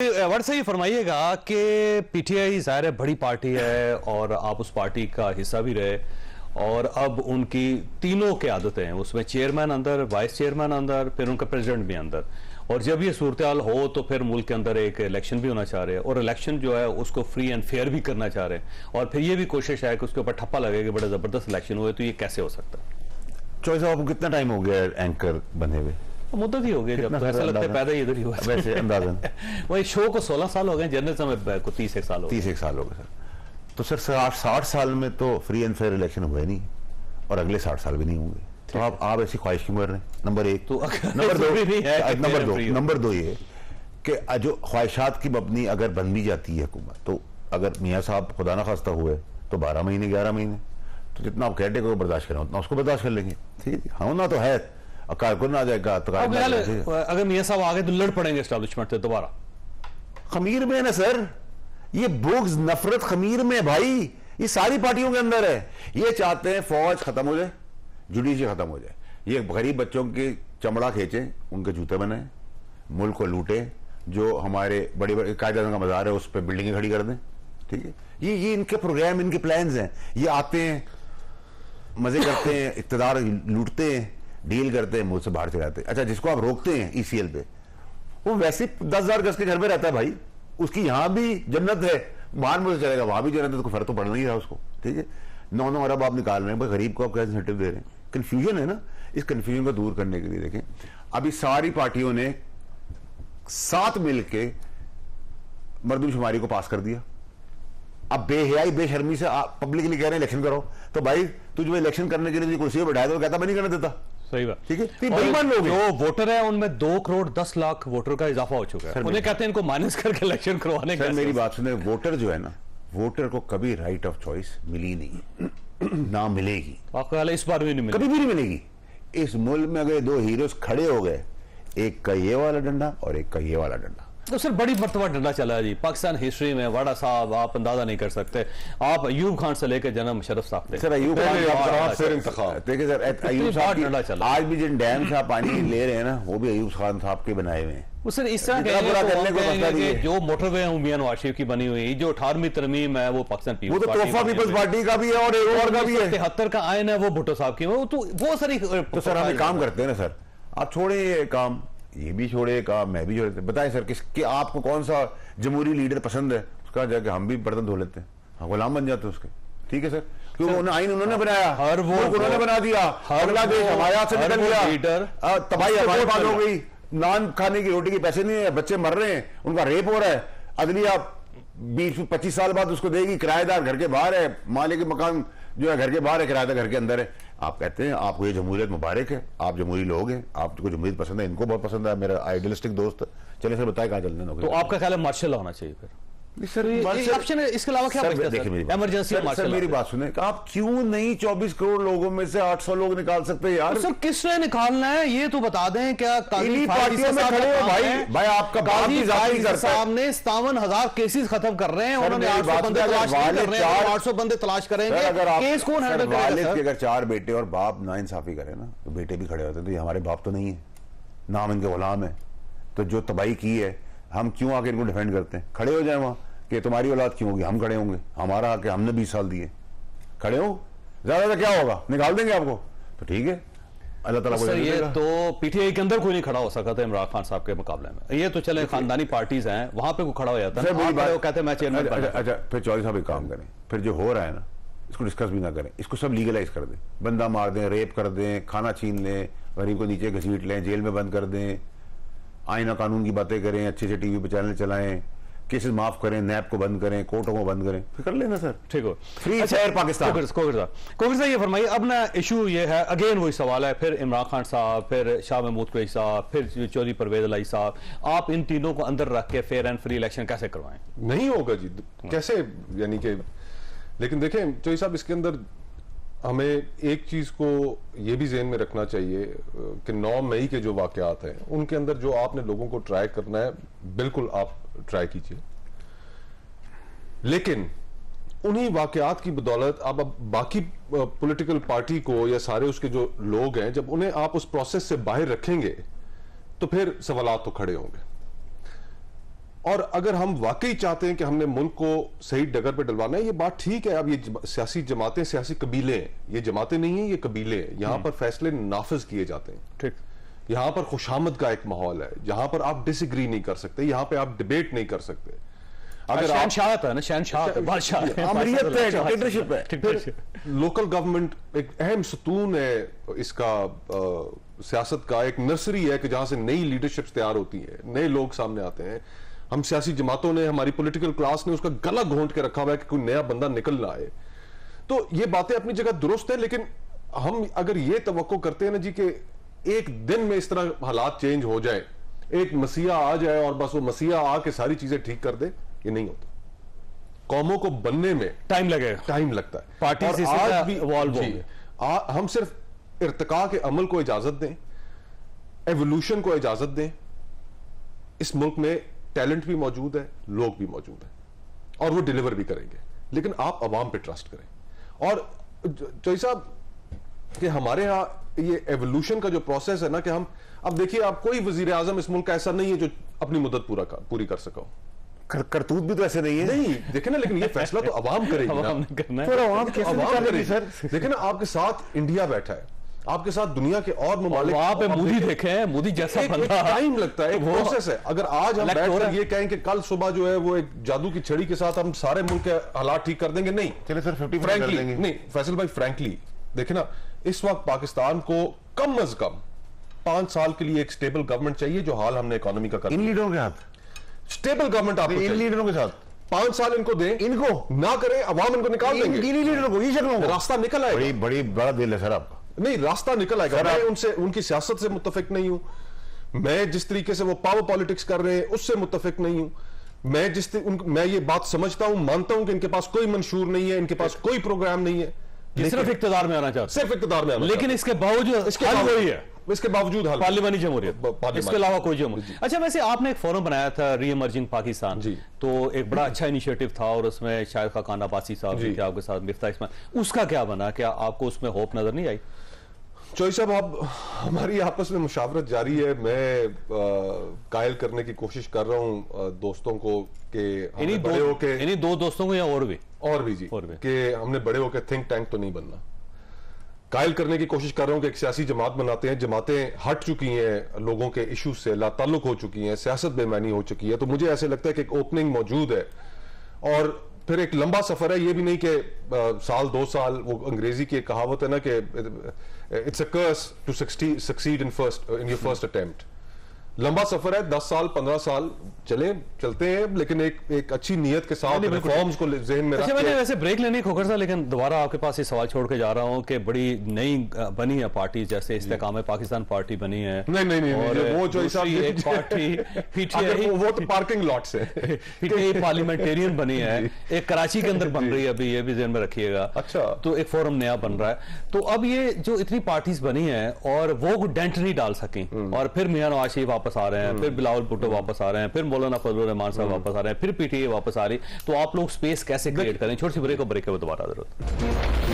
Word से ये फरमाइएगा कि पीटीआई ज़ाहिर है बड़ी पार्टी है और आप उस पार्टी का हिस्सा भी रहे और अब उनकी तीनों की आदतें हैं, उसमें चेयरमैन अंदर, वाइस चेयरमैन अंदर, फिर उनका प्रेसिडेंट भी अंदर। और जब ये सूरत हाल हो तो फिर मुल्क के अंदर एक इलेक्शन भी होना चाह रहे हैं और इलेक्शन जो है उसको फ्री एंड फेयर भी करना चाह रहे हैं और फिर ये भी कोशिश है कि उसके ऊपर ठप्पा लगे कि बड़ा ज़बरदस्त इलेक्शन हुए। तो ये कैसे हो सकता है? चॉइस आपको कितना टाइम हो गया एंकर बने हुए? मुद्दत ही हो गई, जब तो ऐसा लगता है पैदा ही इधर ही हुआ। वैसे अंदाजन वही शो को 16 साल हो गए, जर्नलिज्म में को 31 साल हो गए। 31 साल हो गए सर। तो सर 60 साल में तो फ्री एंड फेयर इलेक्शन हुए नहीं और अगले 60 साल भी नहीं होंगे। तो आप ऐसी ख्वाहिश क्यों कर रहे हैं? नंबर एक। तो नंबर दो ये कि जो ख्वाहिशात की मबनी अगर बन भी जाती है हुकूमत, तो अगर मियाँ साहब खुदा ना खास्ता हुए तो 12 महीने 11 महीने तो जितना आप कहते को बर्दाश्त करें उतना उसको बर्दाश्त कर लेंगे। ठीक है, होना तो है, कारकुन आ जाएगा तो अगर मियां साहब आगे तो लड़ पड़ेंगे एस्टैब्लिशमेंट से दोबारा। खमीर में है ना सर, ये बुग्ज नफरत खमीर में भाई, ये सारी पार्टियों के अंदर है। ये चाहते हैं फौज खत्म हो जाए, जुडिशरी खत्म हो जाए, ये गरीब बच्चों की चमड़ा खींचे, उनके जूते बनाए, मुल्क को लूटे, जो हमारे बड़े बड़े कायदा का मजार है उस पर बिल्डिंगें खड़ी कर दें। ठीक है, ये इनके प्रोग्राम, इनके प्लान्स हैं। ये आते हैं, मजे करते हैं, इक़्तिदार लूटते हैं, डील करते हैं, मुंह से बाहर चले जाते हैं। अच्छा, जिसको आप रोकते हैं ईसीएल पे, वो वैसे 10,000 गज के घर में रहता है भाई, उसकी यहां भी जन्नत है, बाहर मुझे चलेगा वहां भी जन्नत है, तो फर्क तो पड़ नहीं रहा उसको। ठीक है, 9 अरब आप निकाल रहे हैं भाई, गरीब को आप क्या इंसेंटिव दे रहे हैं? कंफ्यूजन है ना, इस कंफ्यूजन को दूर करने के लिए देखें अभी सारी पार्टियों ने साथ मिलके मर्दमशुमारी को पास कर दिया। अब बेहयाई बेशर्मी से आप पब्लिकली कह रहे हैं इलेक्शन करो, तो भाई तुझे इलेक्शन करने के लिए कुर्सी पर बैठाया तो कहता मैं नहीं करने देता। सही बात। ठीक है, बेईमान लोग जो वोटर है उनमें 2 करोड़ 10 लाख वोटर का इजाफा हो चुका है। उन्हें कहते हैं इनको माइनस करके इलेक्शन करवाने का। मेरी बात सुने, वोटर जो है ना, वोटर को कभी राइट ऑफ चॉइस मिली नहीं, ना मिलेगी। आपका इस बार भी नहीं मिलेगी, कभी भी नहीं मिलेगी। इस मुल्क में अगर 2 हीरोज खड़े हो गए, एक का ये वाला डंडा और एक का ये वाला डंडा, तो सर बड़ी मर्तबा डंडा चला है जी पाकिस्तान हिस्ट्री में। वाड़ा साहब आप अंदाजा नहीं कर सकते, आप अयूब खान से लेकर जनरल मुशर्रफ साहब थे। सर अयूब खान देखिए सर, अयूब साहब आज भी जिन डैम से आप पानी ले रहे हैं ना, वो भी अयूब खान साहब के बनाए हुए हैं। सर इस तरह के जो मोटरवे है मियां नवाज शरीफ की बनी हुई, जो 18वीं तरमीम है वो पाकिस्तान पीपल्स पार्टी का भी है और एक का भी है, 73 का आयन है वो भुट्टो साहब की, वो सारी। तो सर हम काम करते हैं ना सर, आप छोड़े ये काम, ये भी छोड़े काम, मैं भी छोड़े। बताएं सर कि आपको कौन सा जमहूरी लीडर पसंद है, उसका जाके हम भी बर्तन धो लेते हैं, हम गुलाम बन जाते हैं उसके। ठीक है सर, क्योंकि आइन उन्होंने बनाया, हर वो उन्होंने बना दिया, अगला देश हमारे हाथ से निकल गया, तबाही हमारे पास हो गई, नान खाने की रोटी के पैसे नहीं है, बच्चे मर रहे हैं, उनका रेप हो रहा है, अदलिया 20-25 साल बाद उसको देगी, किराएदार घर के बाहर है, मालिक मकान जो है घर के बाहर है, किराएदार घर के अंदर है। आप कहते हैं आपको ये जमहूरियत मुबारक है, आप जमहूरी लोग हैं, आपको जमहूरियत पसंद है, इनको बहुत पसंद है, मेरा आइडियलिस्टिक दोस्त। चलिए सर बताए कहाँ चलने नौकरी। तो आपका ख्याल है मार्शल होना चाहिए फिर? सर ऑप्शन है, इसके अलावा क्या बचता है? इमरजेंसी सर मेरी बात सुने, आप क्यों नहीं 24 करोड़ लोगों में से 800 लोग निकाल सकते यार? सर किसने निकालना है ये तो बता दें। क्या पार्टियों में खड़े हो भाई आपका साहब ने 57,000 केसेस खत्म कर रहे हैं, उन्होंने 800 बंदे तलाश कर रहे हैं, 800 बंदे तलाश करेंगे, केस कौन हैंडल करेगा? अगर 4 बेटे और बाप नाइंसाफी करे ना, तो बेटे भी खड़े होते हैं, तो ये हमारे बाप तो नहीं है, नाम इनके गुलाम है। तो जो तबाही की है, हम क्यों आके इनको डिफेंड करते हैं? खड़े हो जाए वहां कि तुम्हारी औलाद क्यों होगी, हम खड़े होंगे, हमारा आके हमने 20 साल दिए, खड़े हो, ज्यादा क्या होगा, निकाल देंगे आपको, तो ठीक है, अल्लाह ताला को। ये तो पीटीआई के अंदर कोई नहीं खड़ा हो सका था इमरान खान साहब के मुकाबले में। ये तो चले खानदानी पार्टीज हैं, वहां पे कोई खड़ा हो जाता है, कहते हैं मैं चेयरमैन। अच्छा फिर चौधरी साहब एक काम करें, फिर जो हो रहा है ना इसको डिस्कस भी ना करें, इसको सब लीगलाइज कर दें, बंदा मार दें, रेप कर दें, खाना छीन लें, गरीब को नीचे घसीट लें, जेल में बंद कर दें, आईना कानून की बातें करें, अच्छे से टीवी पे चैनल चलाएं, केसेस माफ करें, नैब को बंद करें, कोर्टों को बंद करें, फिर कर लेना सर, ठीक हो। Free fire Pakistan. कोकिर ये फरमाइए, अब ना इशू ये है, अगेन वही सवाल है, फिर इमरान खान साहब, फिर शाह महमूद कुरैशी साहब, फिर चौधरी परवेज इलाही साहब, आप इन तीनों को अंदर रख के फेयर एंड फ्री इलेक्शन कैसे करवाएं? नहीं होगा जी, कैसे, यानी कि लेकिन देखें चौधरी साहब, इसके अंदर हमें एक चीज को यह भी ज़हन में रखना चाहिए कि 9 मई के जो वाकयात हैं उनके अंदर जो आपने लोगों को ट्राई करना है, बिल्कुल आप ट्राई कीजिए, लेकिन उन्हीं वाकयात की बदौलत अब बाकी पॉलिटिकल पार्टी को या सारे उसके जो लोग हैं, जब उन्हें आप उस प्रोसेस से बाहर रखेंगे तो फिर सवालात तो खड़े होंगे। और अगर हम वाकई चाहते हैं कि हमने मुल्क को सही डगर पे डलवाना है, ये बात ठीक है। अब ये सियासी जमातें, सियासी कबीले हैं, ये जमातें नहीं हैं, ये कबीले हैं। यहां पर फैसले नाफिज किए जाते हैं। ठीक, यहां पर खुशामद का एक माहौल है, जहां पर आप डिसएग्री नहीं कर सकते, यहां पे आप डिबेट नहीं कर सकते। अगर शहनशाह है ना, शहनशाह है, बादशाह है, अमरीयत है, डिक्टेटरशिप है। डिक्टेटरशिप। लोकल गवर्नमेंट एक अहम सतून है इसका, सियासत का एक नर्सरी है कि जहां से नई लीडरशिप्स तैयार होती है, नए लोग सामने आते हैं। हम सियासी जमातों ने, हमारी पॉलिटिकल क्लास ने उसका गला घोंट के रखा हुआ है कि कोई नया बंदा निकल ना आए। तो ये बातें अपनी जगह दुरुस्त है, लेकिन हम अगर ये तवक्को करते हैं ना जी कि एक दिन में इस तरह हालात चेंज हो जाए, एक मसीहा आ जाए और बस वो मसीहा आके सारी चीजें ठीक कर दे, ये नहीं होता। कौमों को बनने में टाइम लगेगा, टाइम लगता है। पार्टी और से आज भी इवॉल्व जी, होंगे। हम सिर्फ इर्तिका के अमल को इजाजत दें, एवोल्यूशन को इजाजत दें। इस मुल्क में टैलेंट भी मौजूद है, लोग भी मौजूद है, और वो डिलीवर भी करेंगे, लेकिन आप अवाम पे ट्रस्ट करें। और चौधरी साहब कि हमारे यहां ये एवोल्यूशन का जो प्रोसेस है ना, कि हम अब देखिए, आप कोई वजीर आजम इस मुल्क का ऐसा नहीं है जो अपनी मुद्दत पूरी कर सका हो। करतूत भी तो ऐसे नहीं है। नहीं, देखे ना, लेकिन ये फैसला तो अवाम करेगी ना। अवाम ने करना है। फिर अवाम कैसे अवाम निकालेगी करेगी। सर? देखे ना, आपके साथ इंडिया बैठा है, आपके साथ दुनिया के और ममालिक, वहां पे मोदी देखे हैं, मोदी जैसा बंदा। टाइम लगता है, एक वो प्रोसेस है। अगर आज हम elect हो बैठकर रहा है। ये कहें कि कल सुबह जो है वो एक जादू की छड़ी के साथ हम सारे मुल्क के हालात ठीक कर देंगे, नहीं। चलिए सर 50% कर फ्रैंकली देंगे। नहीं, फैसल भाई, फ्रैंकली देखे ना, इस वक्त पाकिस्तान को कम अज कम 5 साल के लिए एक स्टेबल गवर्नमेंट चाहिए, जो हाल हमने इकोनॉमी का कर इन लीडरों के हाथ, स्टेबल गवर्नमेंट आपको इन चाहिए। लीडरों के साथ 5 साल इनको दें, इनको ना करें, अवाम इनको निकाल देंगे, इन लीडरों को, ये शक्लों को रास्ता निकल आएगा। बड़ी बड़ी बड़ा दिल है सर आपका। नहीं, रास्ता निकल आएगा। मैं उनसे, उनकी सियासत से मुत्तफिक नहीं हूं। मैं जिस तरीके से वो पावर पॉलिटिक्स कर रहे हैं उससे मुत्तफिक नहीं हूं। मैं ये बात समझता हूं, मानता हूं कि इनके पास कोई मंशूर नहीं है, इनके पास कोई प्रोग्राम नहीं है, सिर्फ इख्तियार में आना चाहते सिर्फ इख्तियार में आना हैं। लेकिन इसके बावजूद इसके हल बावजूद- वही है, इसके बावजूद हल पार्लियामानी जमहूरियत, पार्लियामानी। इसके अलावा कोई जमहूरियत। अच्छा, वैसे आपने एक फोरम बनाया था, री इमर्जिंग पाकिस्तान, जी। तो एक बड़ा अच्छा इनिशिएटिव था, और उसमें शायद खान अब्बासी साहब भी जी। थे आपके साथ, मिफ्ता इस्माइल, उसका क्या बना? क्या आपको उसमें होप नजर नहीं आई? चौधरी साहब, अब हमारी आपस में मुशावरत जारी है। मैं कायल करने की कोशिश कर रहा हूं दोस्तों को कि हमने बड़े होके, इन्हीं दो दोस्तों को या और भी जी, और भी। कि हमने बड़े होकर थिंक टैंक तो नहीं बनना। कायल करने की कोशिश कर रहा हूं कि एक सियासी जमात बनाते हैं। जमातें हट चुकी हैं लोगों के इशू से, लाताल्लुक हो चुकी हैं, सियासत बेमानी हो चुकी है। तो मुझे ऐसे लगता है कि एक ओपनिंग मौजूद है, और फिर एक लंबा सफर है। ये भी नहीं कि साल 2 साल, वो अंग्रेजी की एक कहावत है ना कि it's a curse to succeed in your first attempt. लंबा सफर है, 10 साल 15 साल चलते हैं, लेकिन एक अच्छी नीयत के साथ रिफॉर्म्स को जहन में अच्छा, रख मैंने के। वैसे ब्रेक लेने की खोखर था, लेकिन दोबारा आपके पास ये सवाल छोड़ के जा रहा हूँ कि बड़ी नई बनी है पार्टी, जैसे इस्तेकाम पाकिस्तान पार्टी बनी है। नहीं, और वो जो दूसरी एक पार्टी पीटीआई, वो तो पार्किंग लॉट से पीटीआई पार्लियामेंटेरियन बनी है, एक कराची के अंदर बन रही है अभी, ये भी ध्यान में रखिएगा। अच्छा। तो एक फोरम नया बन रहा है। तो अब ये जो इतनी पार्टीज बनी है और वो डेंट नहीं डाल सकी, और फिर मियां नवाज शरीफ वापस आ रहे हैं, फिर बिलावल भुट्टो वापस आ रहे हैं, फिर मौलाना फजलुर रहमान साहब वापस आ रहे हैं, फिर पीटीआई वापस आ रही, तो आप लोग स्पेस कैसे क्रिएट करें? छोटी सी ब्रेक, और ब्रेक के बाद दोबारा जरूरत।